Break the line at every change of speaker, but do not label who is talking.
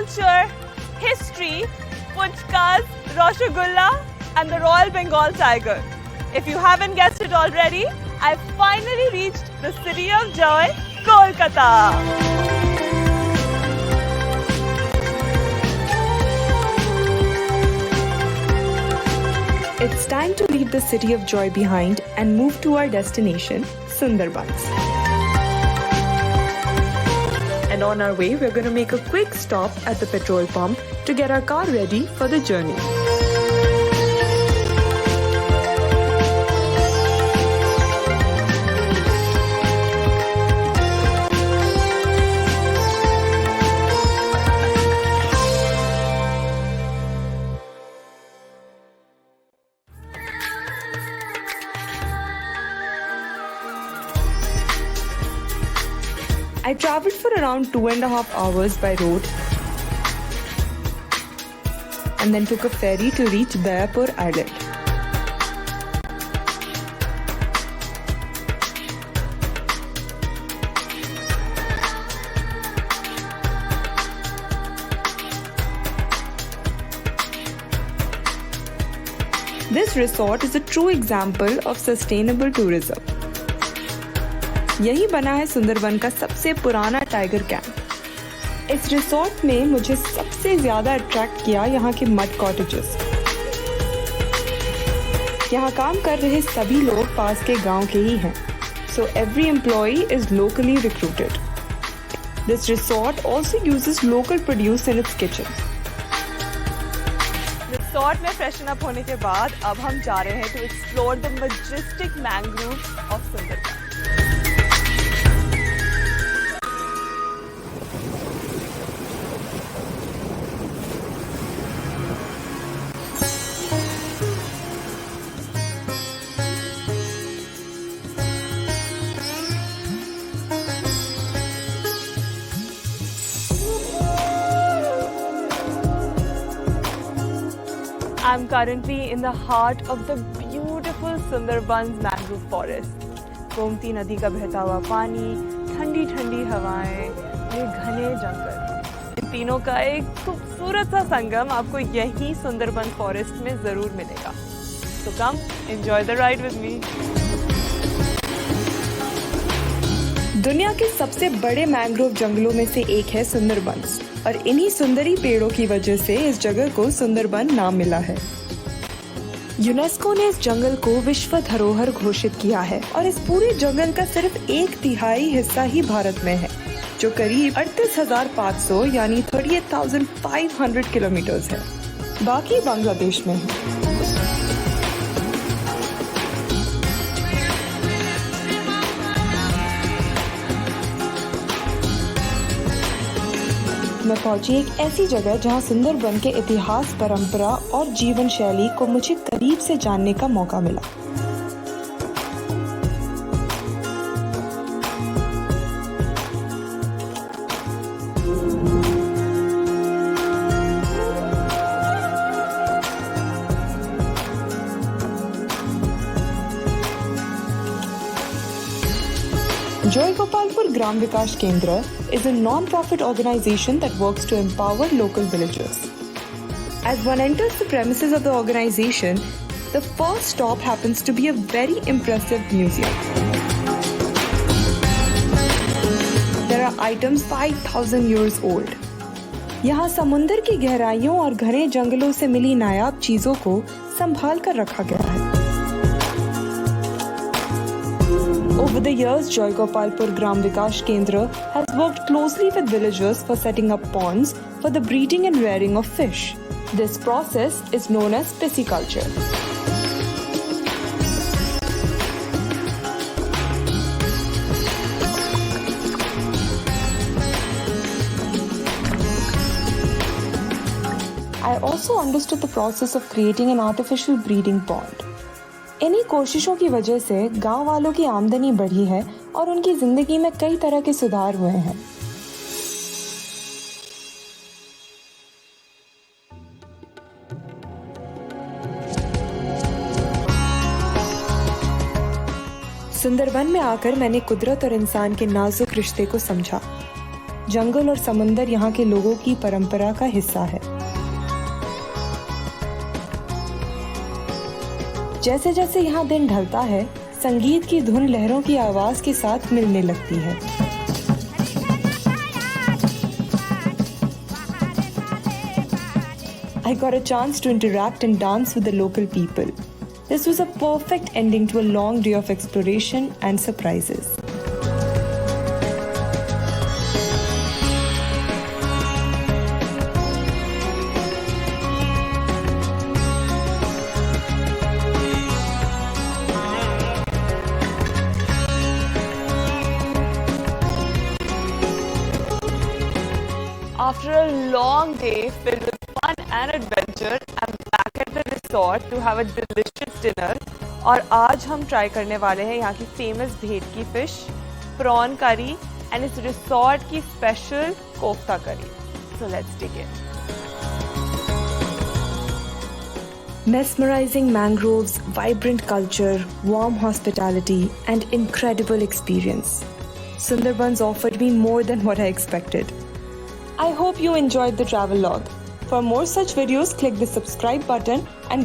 culture, history, puchkas, rasgulla, and the Royal Bengal tiger. If you haven't guessed it already, I've finally reached the city of joy, Kolkata.
It's time to leave the city of joy behind and move to our destination, Sundarbans. And on our way, we're going to make a quick stop at the petrol pump to get our car ready for the journey. I traveled for around 2.5 hours by road and then took a ferry to reach Dayapur Island. This resort is a true example of sustainable tourism. यही बना है सुंदरबन का सबसे पुराना tiger camp. इस resort में मुझे सबसे ज्यादा अट्रैक्ट किया यहाँ के मड कॉटेजेस। यहाँ काम कर रहे सभी लोग पास के गांव के ही हैं, so every employee is locally recruited. This resort also uses local produce in its kitchen.
Resort में फ्रेशन अप होने के बाद अब हम जा रहे हैं to explore the majestic mangroves of Sundarban. I'm currently in the heart of the beautiful Sundarbans mangrove forest. Gomti नदी का बहता हुआ पानी, ठंडी ठंडी हवाएं, ये घने जंगल, इन तीनों का एक खूबसूरत सा संगम आपको यहीं सुंदरबन फॉरेस्ट में जरूर मिलेगा। So come, enjoy the ride with me.
दुनिया के सबसे बड़े मैंग्रोव जंगलों में से एक है सुंदरबंस और इन्हीं सुंदरी पेड़ों की वजह से इस जगह को सुंदरबन नाम मिला है। यूनेस्को ने इस जंगल को विश्व धरोहर घोषित किया है और इस पूरे जंगल का सिर्फ 1/3 हिस्सा ही भारत में है, जो करीब 38,500 यानी 38,500 किलोमीटर है। बाकी बांग्लादेश में है। मैं पहुंची एक ऐसी जगह जहां सुंदरबन के इतिहास, परंपरा और जीवन शैली को मुझे करीब से जानने का मौका मिला। Joygopalpur Gram Vikas Kendra is a non-profit organization that works to empower local villagers. As one enters the premises of the organization, the first stop happens to be a very impressive museum. There are items 5,000 years old. यहाँ समुंदर की गहराइयों और घने जंगलों से मिली नायाब चीजों को संभाल कर रखा गया है। Over the years, Joygopalpur Gram Vikas Kendra has worked closely with villagers for setting up ponds for the breeding and rearing of fish. This process is known as pisciculture. I also understood the process of creating an artificial breeding pond. इन्हीं कोशिशों की वजह से गांव वालों की आमदनी बढ़ी है और उनकी जिंदगी में कई तरह के सुधार हुए हैं। सुंदरबन में आकर मैंने कुदरत और इंसान के नाजुक रिश्ते को समझा। जंगल और समंदर यहाँ के लोगों की परंपरा का हिस्सा है। जैसे जैसे यहाँ दिन ढलता है, संगीत की धुन लहरों की आवाज के साथ मिलने लगती है। I got a chance to interact and dance with the local people. This was a perfect ending to a long day of exploration and surprises.
After a long day filled with fun and adventure, I'm back at the resort to have a delicious dinner. और आज हम try करने वाले हैं यहाँ की famous भेटकी fish, prawn करी एंड इस रिसोर्ट की स्पेशल कोफ्ता करी. So let's dig in.
Mesmerizing mangroves, vibrant culture, warm hospitality, and incredible experience. Sundarbans offered me more than what I expected. I hope you enjoyed the travel log. For more such videos, click the subscribe button and